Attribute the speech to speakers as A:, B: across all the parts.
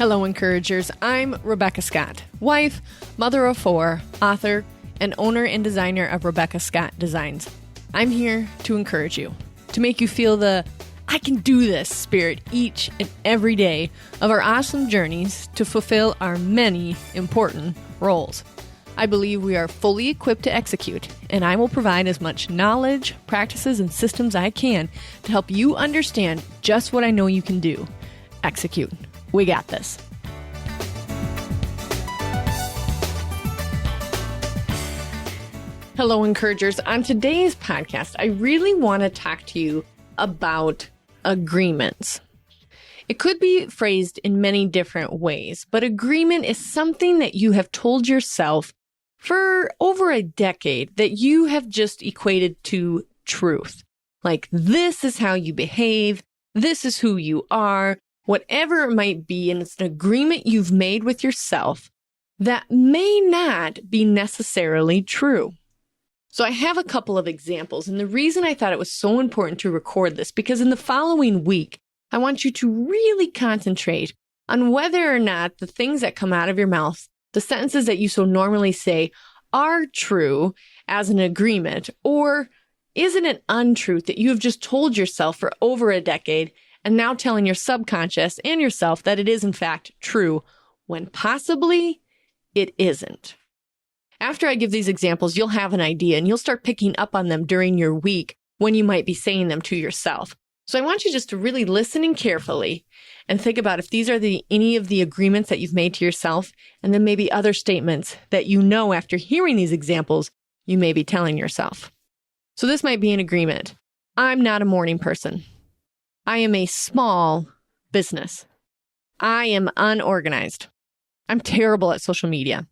A: Hello, encouragers. I'm Rebekah Scott, wife, mother of four, author, and owner and designer of Rebekah Scott Designs. I'm here to encourage you, to make you feel the I can do this spirit each and every day of our awesome journeys to fulfill our many important roles. I believe we are fully equipped to execute, and I will provide as much knowledge, practices, and systems I can to help you understand just what I know you can do. Execute. We got this. Hello, encouragers. On today's podcast, I really want to talk to you about agreements. It could be phrased in many different ways, but agreement is something that you have told yourself for over a decade that you have just equated to truth. Like, this is how you behave, this is who you are, whatever it might be, and it's an agreement you've made with yourself that may not be necessarily true. So I have a couple of examples, and the reason I thought it was so important to record this, because in the following week, I want you to really concentrate on whether or not the things that come out of your mouth, the sentences that you so normally say, are true as an agreement, or is it an untruth that you have just told yourself for over a decade and now telling your subconscious and yourself that it is in fact true when possibly it isn't. After I give these examples, you'll have an idea and you'll start picking up on them during your week when you might be saying them to yourself. So I want you just to really listen in carefully and think about if these are any of the agreements that you've made to yourself, and then maybe other statements that you know after hearing these examples you may be telling yourself. So this might be an agreement. I'm not a morning person. I am a small business. I am unorganized. I'm terrible at social media.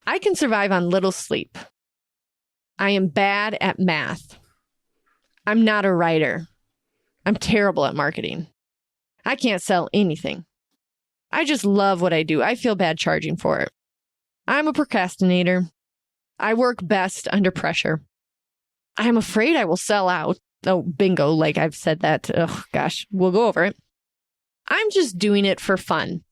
A: I can survive on little sleep. I am bad at math. I'm not a writer. I'm terrible at marketing. I can't sell anything. I just love what I do. I feel bad charging for it. I'm a procrastinator. I work best under pressure. I'm afraid I will sell out. Oh, bingo, like I've said that. Oh, gosh, we'll go over it. I'm just doing it for fun.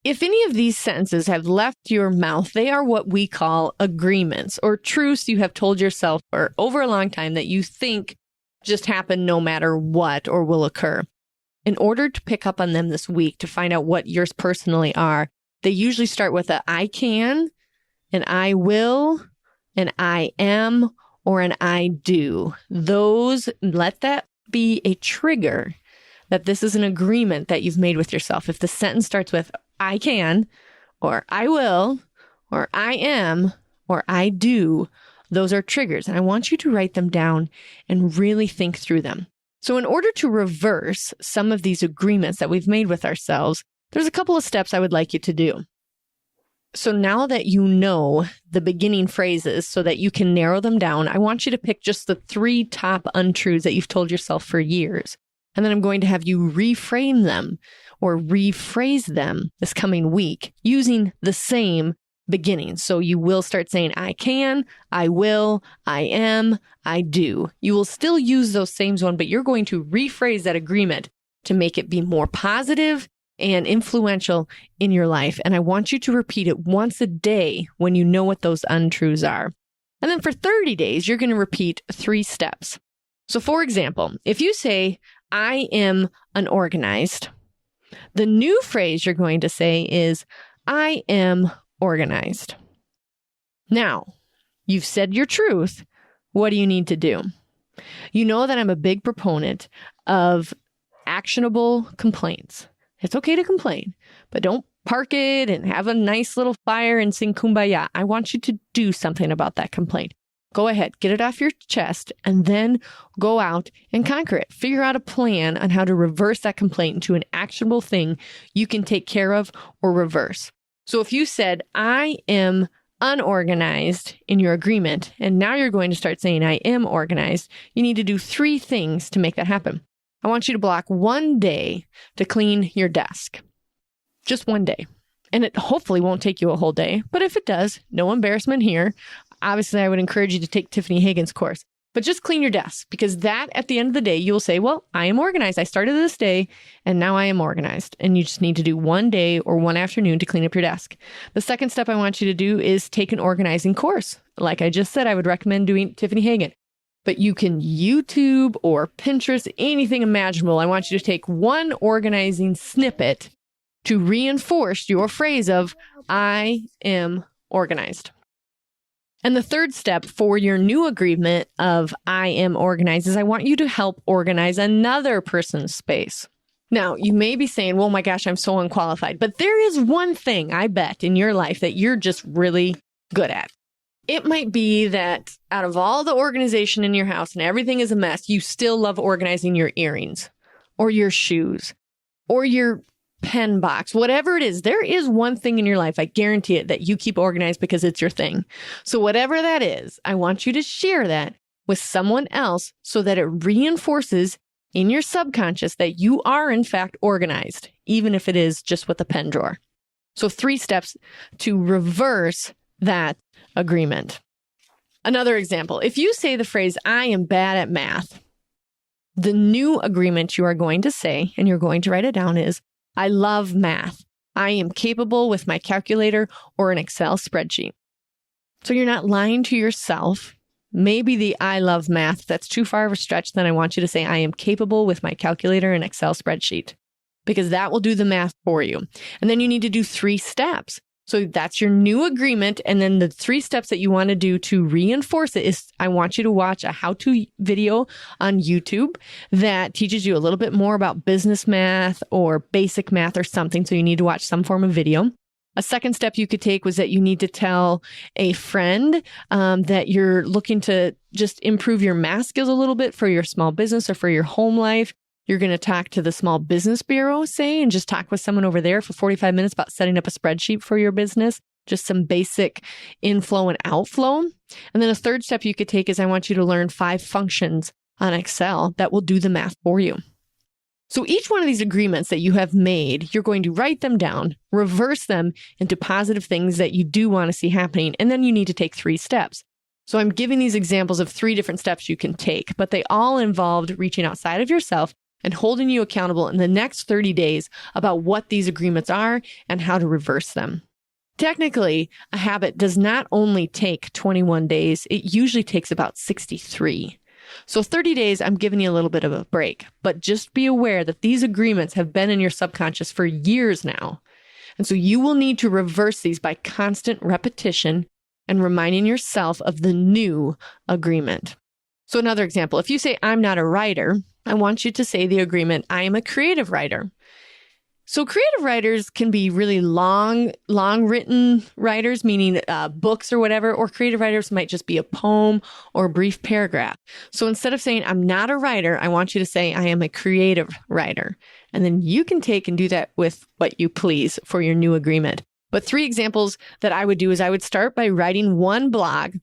A: If any of these sentences have left your mouth, they are what we call agreements or truths you have told yourself for over a long time that you think just happen no matter what or will occur. In order to pick up on them this week to find out what yours personally are, they usually start with a I can, an I will, an I am, or an I do. Those, let that be a trigger that this is an agreement that you've made with yourself. If the sentence starts with I can, or I will, or I am, or I do, those are triggers. And I want you to write them down and really think through them. So in order to reverse some of these agreements that we've made with ourselves, there's a couple of steps I would like you to do. So now that you know the beginning phrases so that you can narrow them down, I want you to pick just the 3 top untruths that you've told yourself for years. And then I'm going to have you reframe them or rephrase them this coming week using the same beginning. So you will start saying, I can, I will, I am, I do. You will still use those same ones, but you're going to rephrase that agreement to make it be more positive and influential in your life. And I want you to repeat it once a day when you know what those untruths are. And then for 30 days, you're going to repeat 3 steps. So for example, if you say, I am unorganized, the new phrase you're going to say is, I am organized. Now, you've said your truth. What do you need to do? You know that I'm a big proponent of actionable complaints. It's okay to complain, but don't park it and have a nice little fire and sing Kumbaya. I want you to do something about that complaint. Go ahead, get it off your chest, and then go out and conquer it. Figure out a plan on how to reverse that complaint into an actionable thing you can take care of or reverse. So if you said, I am unorganized in your agreement, and now you're going to start saying, I am organized, you need to do 3 things to make that happen. I want you to block 1 day to clean your desk. Just 1 day. And it hopefully won't take you a whole day. But if it does, no embarrassment here. Obviously, I would encourage you to take Tiffany Hagan's course. But just clean your desk, because that at the end of the day, you'll say, well, I am organized. I started this day and now I am organized. And you just need to do one day or one afternoon to clean up your desk. The second step I want you to do is take an organizing course. Like I just said, I would recommend doing Tiffany Hagan. But you can YouTube or Pinterest, anything imaginable. I want you to take one organizing snippet to reinforce your phrase of, I am organized. And the third step for your new agreement of I am organized is I want you to help organize another person's space. Now, you may be saying, well, my gosh, I'm so unqualified. But there is one thing I bet in your life that you're just really good at. It might be that out of all the organization in your house and everything is a mess, you still love organizing your earrings or your shoes or your pen box, whatever it is. There is one thing in your life, I guarantee it, that you keep organized because it's your thing. So whatever that is, I want you to share that with someone else so that it reinforces in your subconscious that you are in fact organized, even if it is just with a pen drawer. So 3 steps to reverse that agreement. Another example, if you say the phrase, I am bad at math, the new agreement you are going to say, and you're going to write it down, is, I love math. I am capable with my calculator or an Excel spreadsheet. So you're not lying to yourself. Maybe the I love math, that's too far of a stretch. Then I want you to say, I am capable with my calculator and Excel spreadsheet, because that will do the math for you. And then you need to do 3 steps. So that's your new agreement. And then the 3 steps that you want to do to reinforce it is, I want you to watch a how-to video on YouTube that teaches you a little bit more about business math or basic math or something. So you need to watch some form of video. A second step you could take was that you need to tell a friend that you're looking to just improve your math skills a little bit for your small business or for your home life. You're going to talk to the Small Business Bureau, say, and just talk with someone over there for 45 minutes about setting up a spreadsheet for your business, just some basic inflow and outflow. And then a third step you could take is, I want you to learn 5 functions on Excel that will do the math for you. So each one of these agreements that you have made, you're going to write them down, reverse them into positive things that you do want to see happening, and then you need to take 3 steps. So I'm giving these examples of 3 different steps you can take, but they all involved reaching outside of yourself and holding you accountable in the next 30 days about what these agreements are and how to reverse them. Technically, a habit does not only take 21 days, it usually takes about 63. So 30 days, I'm giving you a little bit of a break, but just be aware that these agreements have been in your subconscious for years now. And so you will need to reverse these by constant repetition and reminding yourself of the new agreement. So another example, if you say, I'm not a writer, I want you to say the agreement, I am a creative writer. So creative writers can be really long written writers, meaning books or whatever, or creative writers might just be a poem or a brief paragraph. So instead of saying, I'm not a writer, I want you to say, I am a creative writer. And then you can take and do that with what you please for your new agreement. But 3 examples that I would do is I would start by writing 1 blog.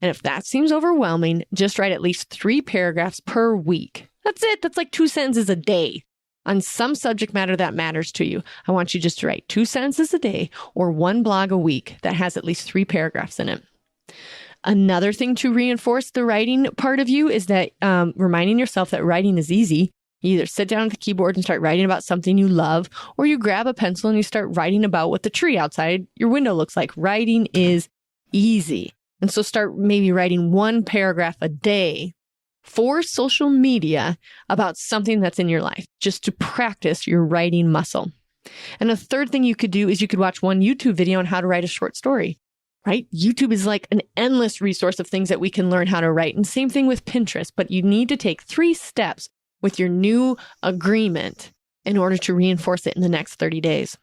A: And if that seems overwhelming, just write at least 3 paragraphs per week. That's it. That's like 2 sentences a day on some subject matter that matters to you. I want you just to write 2 sentences a day or 1 blog a week that has at least 3 paragraphs in it. Another thing to reinforce the writing part of you is that reminding yourself that writing is easy. You either sit down at the keyboard and start writing about something you love, or you grab a pencil and you start writing about what the tree outside your window looks like. Writing is easy. And so start maybe writing 1 paragraph a day for social media about something that's in your life, just to practice your writing muscle. And a third thing you could do is you could watch 1 YouTube video on how to write a short story, right? YouTube is like an endless resource of things that we can learn how to write. And same thing with Pinterest, but you need to take 3 steps with your new agreement in order to reinforce it in the next 30 days.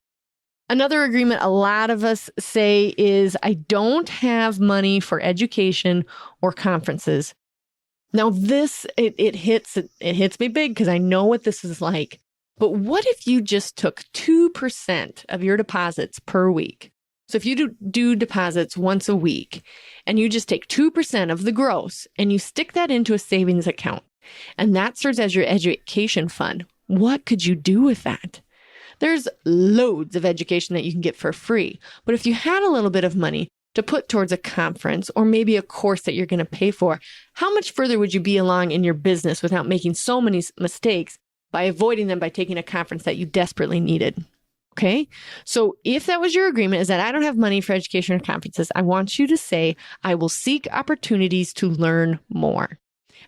A: Another agreement a lot of us say is, I don't have money for education or conferences. Now this, it hits me big because I know what this is like. But what if you just took 2% of your deposits per week? So if you do deposits once a week and you just take 2% of the gross and you stick that into a savings account and that serves as your education fund, what could you do with that? There's loads of education that you can get for free. But if you had a little bit of money, to put towards a conference or maybe a course that you're going to pay for, how much further would you be along in your business without making so many mistakes by avoiding them by taking a conference that you desperately needed? Okay. So if that was your agreement, is that I don't have money for education or conferences, I want you to say, I will seek opportunities to learn more.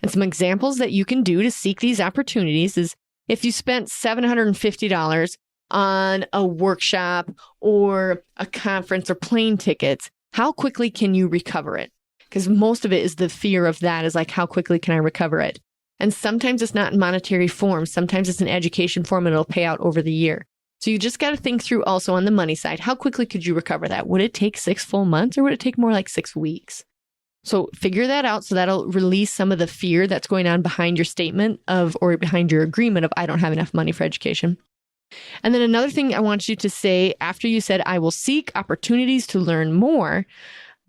A: And some examples that you can do to seek these opportunities is if you spent $750 on a workshop or a conference or plane tickets, how quickly can you recover it? Because most of it is the fear of that is like, how quickly can I recover it? And sometimes it's not in monetary form. Sometimes it's an education form and it'll pay out over the year. So you just got to think through also on the money side, how quickly could you recover that? Would it take 6 full months or would it take more like 6 weeks? So figure that out. So that'll release some of the fear that's going on behind your statement of, or behind your agreement of, I don't have enough money for education. And then another thing I want you to say after you said, I will seek opportunities to learn more,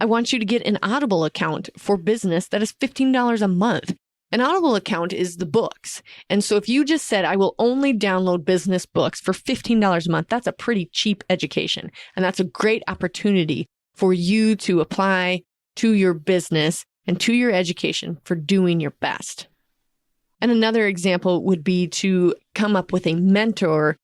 A: I want you to get an Audible account for business that is $15 a month. An Audible account is the books. And so if you just said, I will only download business books for $15 a month, that's a pretty cheap education. And that's a great opportunity for you to apply to your business and to your education for doing your best. And another example would be to come up with a mentorship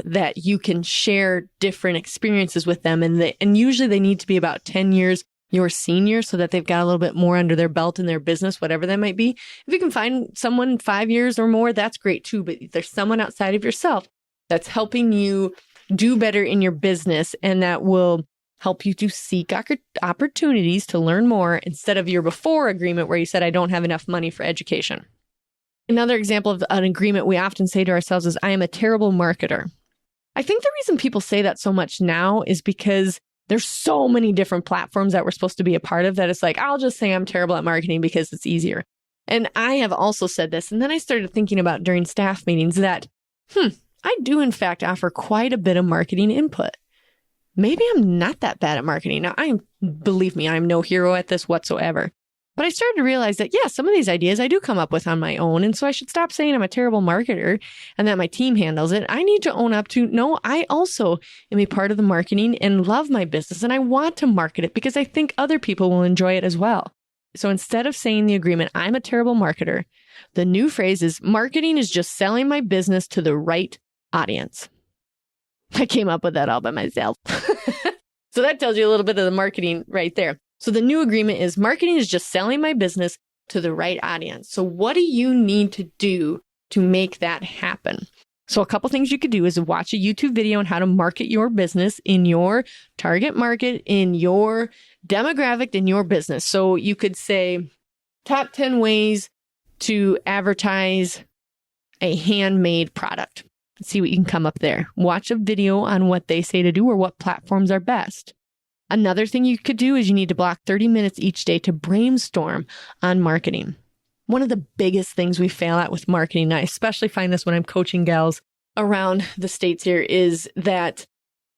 A: that you can share different experiences with them. And usually they need to be about 10 years your senior so that they've got a little bit more under their belt in their business, whatever that might be. If you can find someone 5 years or more, that's great too. But if there's someone outside of yourself that's helping you do better in your business and that will help you to seek opportunities to learn more instead of your before agreement where you said, I don't have enough money for education. Another example of an agreement we often say to ourselves is, I am a terrible marketer. I think the reason people say that so much now is because there's so many different platforms that we're supposed to be a part of that it's like, I'll just say I'm terrible at marketing because it's easier. And I have also said this. And then I started thinking about during staff meetings that, I do in fact offer quite a bit of marketing input. Maybe I'm not that bad at marketing. Now, believe me, I'm no hero at this whatsoever. But I started to realize that, some of these ideas I do come up with on my own. And so I should stop saying I'm a terrible marketer and that my team handles it. I need to own up to, no, I also am a part of the marketing and love my business. And I want to market it because I think other people will enjoy it as well. So instead of saying the agreement, I'm a terrible marketer, the new phrase is, marketing is just selling my business to the right audience. I came up with that all by myself. So that tells you a little bit of the marketing right there. So the new agreement is, marketing is just selling my business to the right audience. So what do you need to do to make that happen? So a couple things you could do is watch a YouTube video on how to market your business in your target market, in your demographic, in your business. So you could say top 10 ways to advertise a handmade product. See what you can come up there. Watch a video on what they say to do or what platforms are best. Another thing you could do is you need to block 30 minutes each day to brainstorm on marketing. One of the biggest things we fail at with marketing, and I especially find this when I'm coaching gals around the states here, is that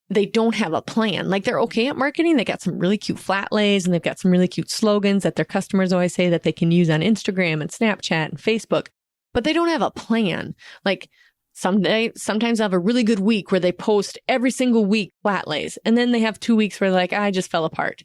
A: they don't have a plan. Like, they're okay at marketing. They got some really cute flat lays and they've got some really cute slogans that their customers always say that they can use on Instagram and Snapchat and Facebook, but they don't have a plan. Like, sometimes I have a really good week where they post every single week flat lays. And then they have 2 weeks where they're like, I just fell apart.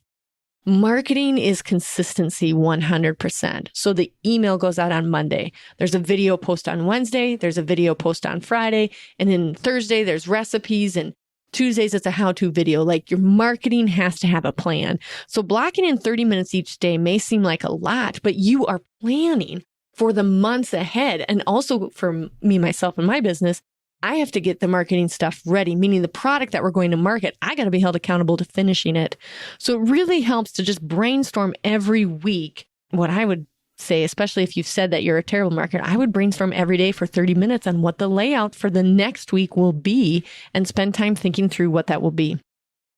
A: Marketing is consistency 100%. So the email goes out on Monday. There's a video post on Wednesday. There's a video post on Friday. And then Thursday, there's recipes. And Tuesdays, it's a how-to video. Like, your marketing has to have a plan. So blocking in 30 minutes each day may seem like a lot, but you are planning for the months ahead. And also for me, myself, and my business, I have to get the marketing stuff ready, meaning the product that we're going to market, I got to be held accountable to finishing it. So it really helps to just brainstorm every week. What I would say, especially if you've said that you're a terrible marketer, I would brainstorm every day for 30 minutes on what the layout for the next week will be and spend time thinking through what that will be.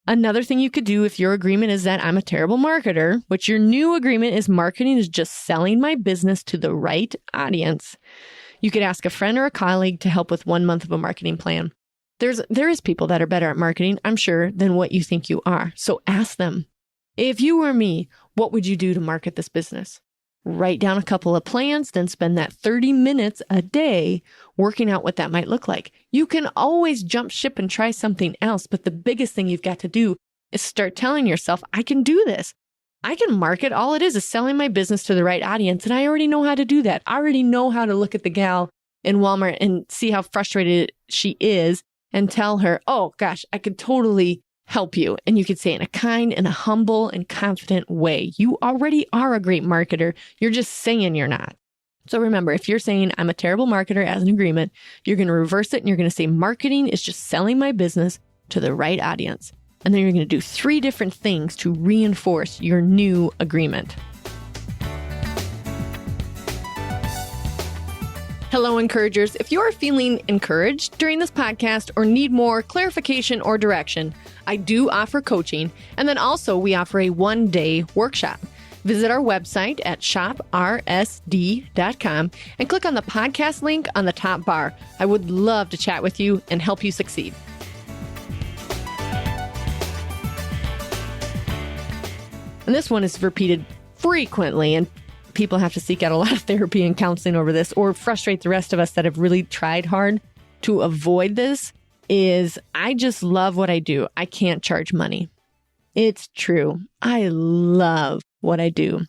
A: Another thing you could do if your agreement is that I'm a terrible marketer, which your new agreement is marketing is just selling my business to the right audience. You could ask a friend or a colleague to help with 1 month of a marketing plan. There is people that are better at marketing, I'm sure, than what you think you are. So ask them. If you were me, what would you do to market this business? Write down a couple of plans, then spend that 30 minutes a day working out what that might look like. You can always jump ship and try something else, but the biggest thing you've got to do is start telling yourself, I can do this. I can market. All it is selling my business to the right audience. And I already know how to do that. I already know how to look at the gal in Walmart and see how frustrated she is and tell her, oh gosh, I could totally help you. And you could say it in a kind and a humble and confident way. You already are a great marketer. You're just saying you're not. So remember, if you're saying I'm a terrible marketer as an agreement, you're going to reverse it and you're going to say marketing is just selling my business to the right audience. And then you're going to do 3 different things to reinforce your new agreement. Hello, encouragers. If you are feeling encouraged during this podcast or need more clarification or direction, I do offer coaching. And then also we offer a 1-day workshop. Visit our website at shoprsd.com and click on the podcast link on the top bar. I would love to chat with you and help you succeed. And this one is repeated frequently, and people have to seek out a lot of therapy and counseling over this, or frustrate the rest of us that have really tried hard to avoid this, is I just love what I do. I can't charge money. It's true. I love what I do.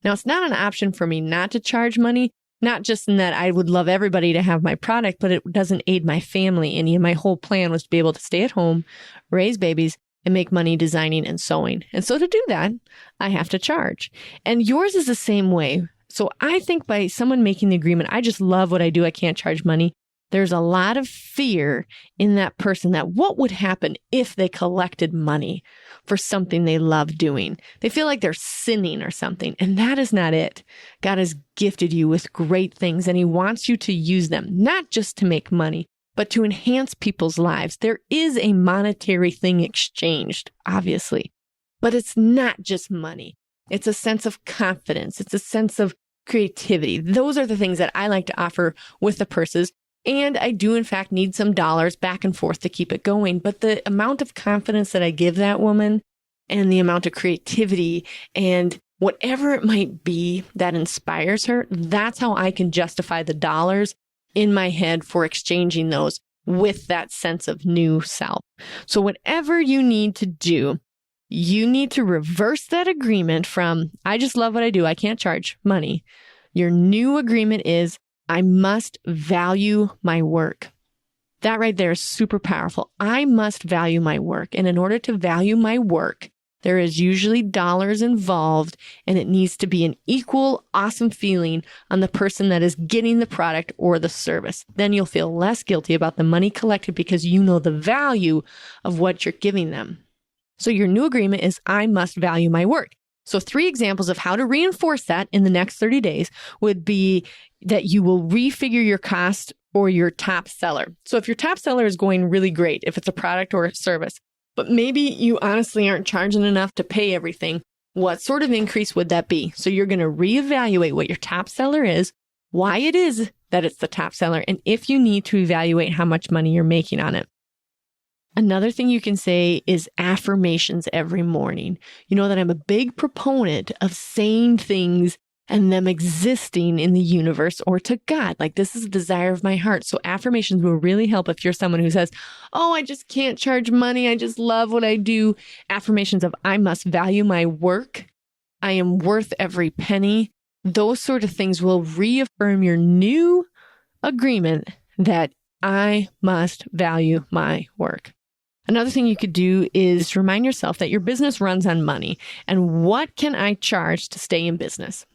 A: Now, it's not an option for me not to charge money, not just in that I would love everybody to have my product, but it doesn't aid my family any. And my whole plan was to be able to stay at home, raise babies, and make money designing and sewing. And so to do that, I have to charge. And yours is the same way. So I think by someone making the agreement, I just love what I do, I can't charge money, there's a lot of fear in that person that what would happen if they collected money for something they love doing? They feel like they're sinning or something. And that is not it. God has gifted you with great things and He wants you to use them, not just to make money, but to enhance people's lives. There is a monetary thing exchanged, obviously, but it's not just money. It's a sense of confidence. It's a sense of creativity. Those are the things that I like to offer with the purses. And I do, in fact, need some dollars back and forth to keep it going. But the amount of confidence that I give that woman and the amount of creativity and whatever it might be that inspires her, that's how I can justify the dollars in my head for exchanging those with that sense of new self. So whatever you need to do, you need to reverse that agreement from, I just love what I do, I can't charge money. Your new agreement is, I must value my work. That right there is super powerful. I must value my work. And in order to value my work, there is usually dollars involved, and it needs to be an equal, awesome feeling on the person that is getting the product or the service. Then you'll feel less guilty about the money collected because you know the value of what you're giving them. So your new agreement is, I must value my work. So 3 examples of how to reinforce that in the next 30 days would be that you will refigure your cost or your top seller. So if your top seller is going really great, if it's a product or a service, but maybe you honestly aren't charging enough to pay everything, what sort of increase would that be? So you're going to reevaluate what your top seller is, why it is that it's the top seller, and if you need to evaluate how much money you're making on it. Another thing you can say is affirmations every morning. You know that I'm a big proponent of saying things and them existing in the universe or to God. Like, this is a desire of my heart. So affirmations will really help if you're someone who says, oh, I just can't charge money. I just love what I do. Affirmations of, I must value my work. I am worth every penny. Those sort of things will reaffirm your new agreement that I must value my work. Another thing you could do is remind yourself that your business runs on money. And what can I charge to stay in business?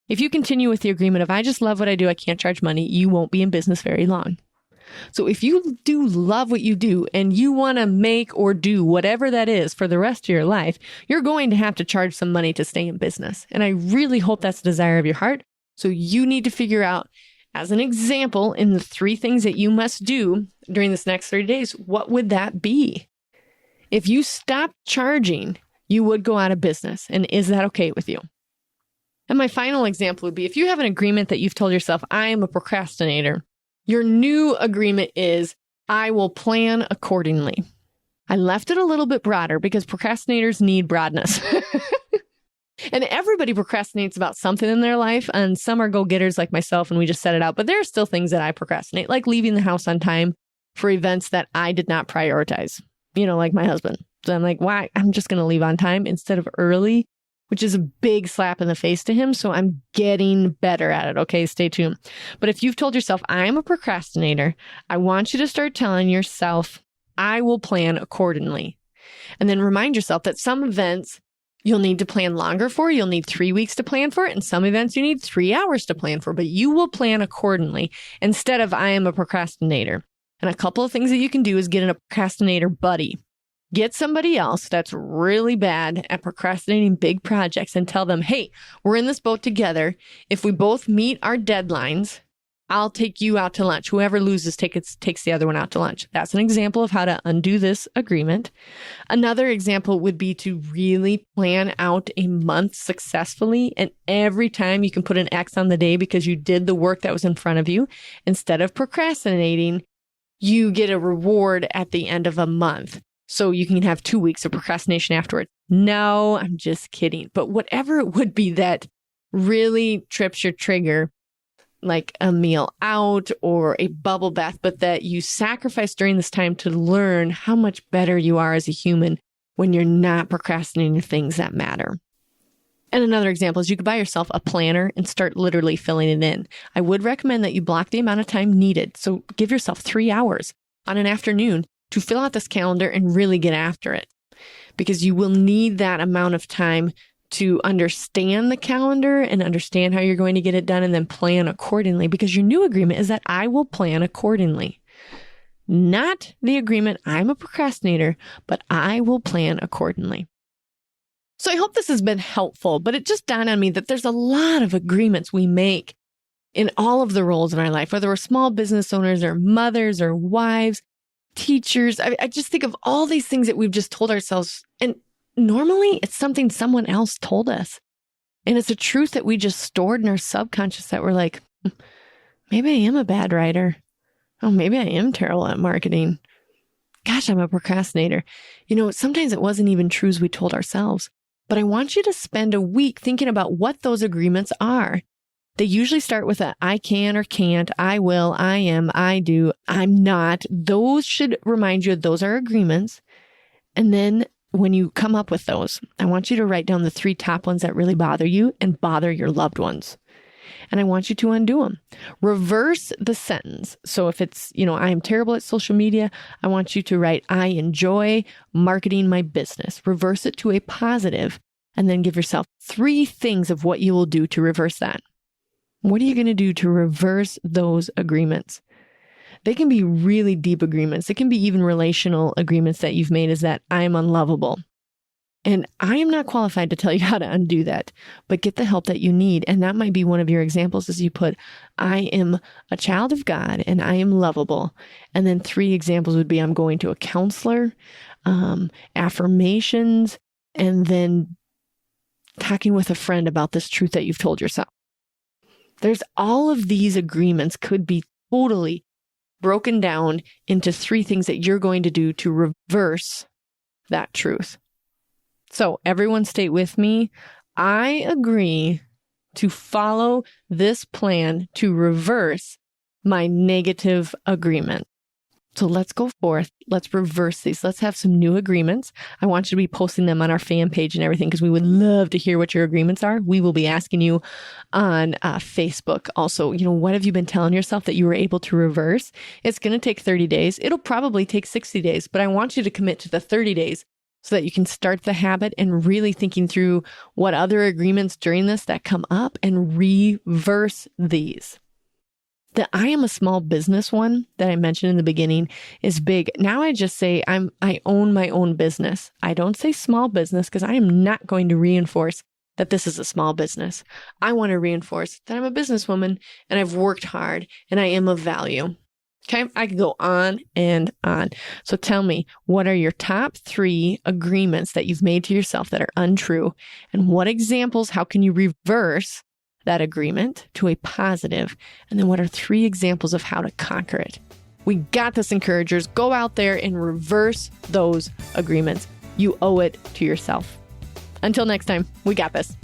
A: If you continue with the agreement of, I just love what I do, I can't charge money, you won't be in business very long. So if you do love what you do and you want to make or do whatever that is for the rest of your life, you're going to have to charge some money to stay in business. And I really hope that's the desire of your heart. So you need to figure out, as an example, in the 3 things that you must do during this next 30 days, what would that be? If you stopped charging, you would go out of business. And is that okay with you? And my final example would be, if you have an agreement that you've told yourself, I am a procrastinator, your new agreement is, I will plan accordingly. I left it a little bit broader because procrastinators need broadness. And everybody procrastinates about something in their life, and some are go-getters like myself, and we just set it out. But there are still things that I procrastinate, like leaving the house on time for events that I did not prioritize, like my husband. So I'm like, why? I'm just going to leave on time instead of early, which is a big slap in the face to him. So I'm getting better at it. Okay, stay tuned. But if you've told yourself, I am a procrastinator, I want you to start telling yourself, I will plan accordingly. And then remind yourself that some events you'll need to plan longer for. You'll need 3 weeks to plan for it. And some events you need 3 hours to plan for, but you will plan accordingly instead of I am a procrastinator. And a couple of things that you can do is get a procrastinator buddy. Get somebody else that's really bad at procrastinating big projects and tell them, hey, we're in this boat together. If we both meet our deadlines, I'll take you out to lunch. Whoever loses takes the other one out to lunch. That's an example of how to undo this agreement. Another example would be to really plan out a month successfully. And every time you can put an X on the day because you did the work that was in front of you. Instead of procrastinating, you get a reward at the end of a month. So you can have 2 weeks of procrastination afterwards. No, I'm just kidding. But whatever it would be that really trips your trigger, like a meal out or a bubble bath, but that you sacrifice during this time to learn how much better you are as a human when you're not procrastinating things that matter. And another example is you could buy yourself a planner and start literally filling it in. I would recommend that you block the amount of time needed. So give yourself 3 hours on an afternoon to fill out this calendar and really get after it, because you will need that amount of time to understand the calendar and understand how you're going to get it done and then plan accordingly, because your new agreement is that I will plan accordingly. Not the agreement, I'm a procrastinator, but I will plan accordingly. So I hope this has been helpful, but it just dawned on me that there's a lot of agreements we make in all of the roles in our life, whether we're small business owners or mothers or wives, teachers. I just think of all these things that we've just told ourselves. And normally it's something someone else told us. And it's a truth that we just stored in our subconscious that we're like, maybe I am a bad writer. Oh, maybe I am terrible at marketing. Gosh, I'm a procrastinator. Sometimes it wasn't even truths we told ourselves. But I want you to spend a week thinking about what those agreements are. They usually start with a I can or can't, I will, I am, I do, I'm not. Those should remind you those are agreements. And then when you come up with those, I want you to write down the 3 top ones that really bother you and bother your loved ones. And I want you to undo them. Reverse the sentence. So if it's, I am terrible at social media, I want you to write, I enjoy marketing my business. Reverse it to a positive, and then give yourself 3 things of what you will do to reverse that. What are you going to do to reverse those agreements? They can be really deep agreements. It can be even relational agreements that you've made, is that I am unlovable. And I am not qualified to tell you how to undo that, but get the help that you need. And that might be one of your examples, as you put, I am a child of God and I am lovable. And then 3 examples would be, I'm going to a counselor, affirmations, and then talking with a friend about this truth that you've told yourself. There's all of these agreements could be totally broken down into 3 things that you're going to do to reverse that truth. So everyone stay with me. I agree to follow this plan to reverse my negative agreement. So let's go forth. Let's reverse these. Let's have some new agreements. I want you to be posting them on our fan page and everything, because we would love to hear what your agreements are. We will be asking you on Facebook. Also, what have you been telling yourself that you were able to reverse? It's going to take 30 days. It'll probably take 60 days, but I want you to commit to the 30 days so that you can start the habit and really thinking through what other agreements during this that come up and reverse these. The I am a small business one that I mentioned in the beginning is big. Now I just say I own my own business. I don't say small business because I am not going to reinforce that this is a small business. I want to reinforce that I'm a businesswoman and I've worked hard and I am of value. Okay, I could go on and on. So tell me, what are your top 3 agreements that you've made to yourself that are untrue? And what examples, how can you reverse that agreement to a positive? And then what are 3 examples of how to conquer it? We got this, encouragers. Go out there and reverse those agreements. You owe it to yourself. Until next time, we got this.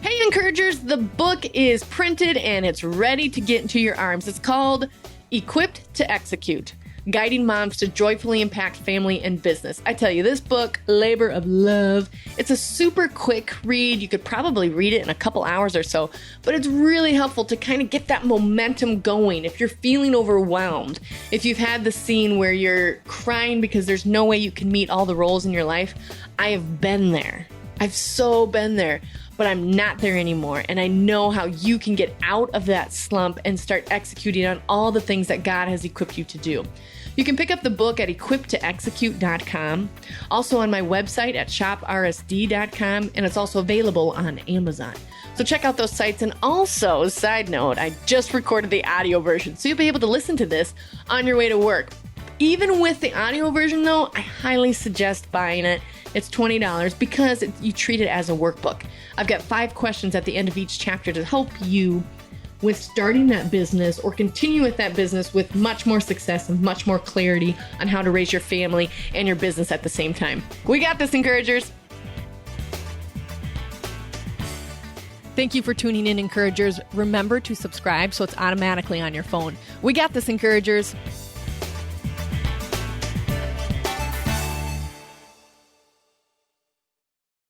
A: Hey, encouragers, the book is printed and it's ready to get into your arms. It's called Equipped to Execute. Guiding Moms to Joyfully Impact Family and Business. I tell you, this book, labor of love, it's a super quick read. You could probably read it in a couple hours or so, but it's really helpful to kind of get that momentum going if you're feeling overwhelmed. If you've had the scene where you're crying because there's no way you can meet all the roles in your life, I have been there. I've so been there, but I'm not there anymore. And I know how you can get out of that slump and start executing on all the things that God has equipped you to do. You can pick up the book at equippedtoexecute.com, also on my website at shoprsd.com, and it's also available on Amazon. So check out those sites. And also, side note, I just recorded the audio version, so you'll be able to listen to this on your way to work. Even with the audio version, though, I highly suggest buying it. It's $20 because you treat it as a workbook. I've got 5 questions at the end of each chapter to help you with starting that business or continue with that business with much more success and much more clarity on how to raise your family and your business at the same time. We got this, encouragers. Thank you for tuning in, encouragers. Remember to subscribe so it's automatically on your phone. We got this, encouragers.